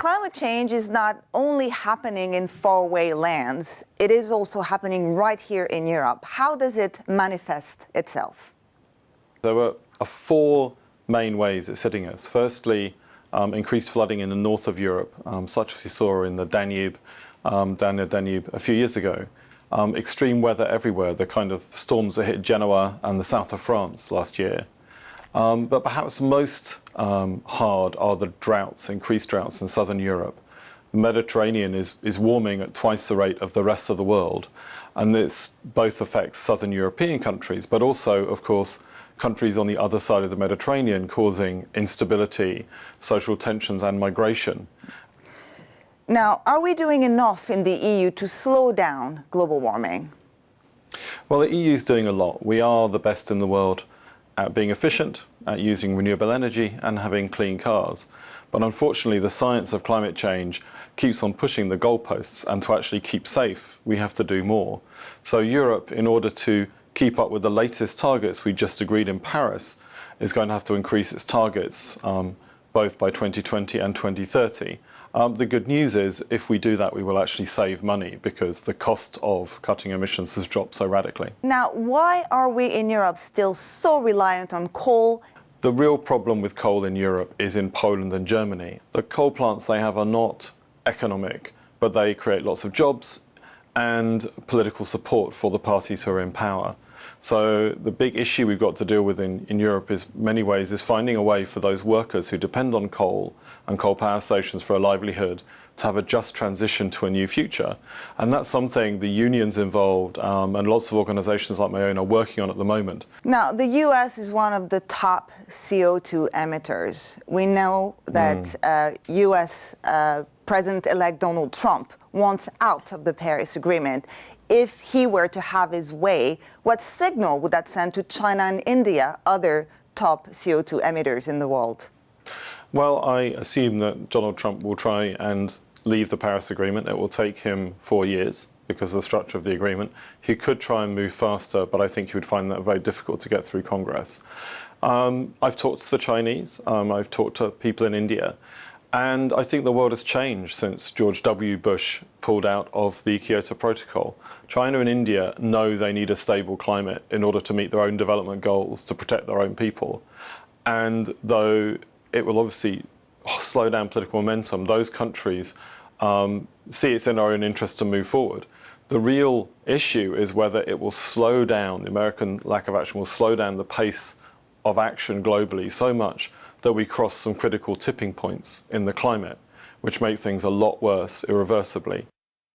climate change is not only happening in faraway lands, it is also happening right here in Europe. How does it manifest itself? There are four main ways it's hitting us. Firstly, increased flooding in the north of Europe, such as we saw in the Danube, down the Danube a few years ago. Extreme weather everywhere, the kind of storms that hit Genoa and the south of France last year. But perhaps most hard are the droughts, increased droughts in southern Europe. The Mediterranean is warming at twice the rate of the rest of the world, and this both affects southern European countries, but also, of course, countries on the other side of the Mediterranean, causing instability, social tensions and migration. Now, are we doing enough in the EU to slow down global warming? Well, the EU is doing a lot. We are the best in the world at being efficient, at using renewable energy and having clean cars. But unfortunately, the science of climate change keeps on pushing the goalposts, and to actually keep safe, we have to do more. So Europe, in order to keep up with the latest targets we just agreed in Paris, is going to have to increase its targets both by 2020 and 2030. The good news is, if we do that, we will actually save money because the cost of cutting emissions has dropped so radically. Now, why are we in Europe still so reliant on coal? The real problem with coal in Europe is in Poland and Germany. The coal plants they have are not economic, but they create lots of jobs and political support for the parties who are in power. So the big issue we've got to deal with in Europe is many ways is finding a way for those workers who depend on coal and coal power stations for a livelihood to have a just transition to a new future. And that's something the unions involved and lots of organisations like my own are working on at the moment. Now, the US is one of the top CO2 emitters. We know that US President-elect Donald Trump wants out of the Paris Agreement. If he were to have his way, what signal would that send to China and India, other top CO2 emitters in the world? Well, I assume that Donald Trump will try and leave the Paris Agreement. It will take him 4 years because of the structure of the agreement. He could try and move faster, but I think he would find that very difficult to get through Congress. I've talked to the Chinese, I've talked to people in India, and I think the world has changed since George W. Bush pulled out of the Kyoto Protocol. China and India know they need a stable climate in order to meet their own development goals, to protect their own people. And though it will obviously slow down political momentum, those countries see it's in our own interest to move forward. The real issue is whether it will slow down, the American lack of action will slow down the pace of action globally so much that we cross some critical tipping points in the climate, which make things a lot worse irreversibly.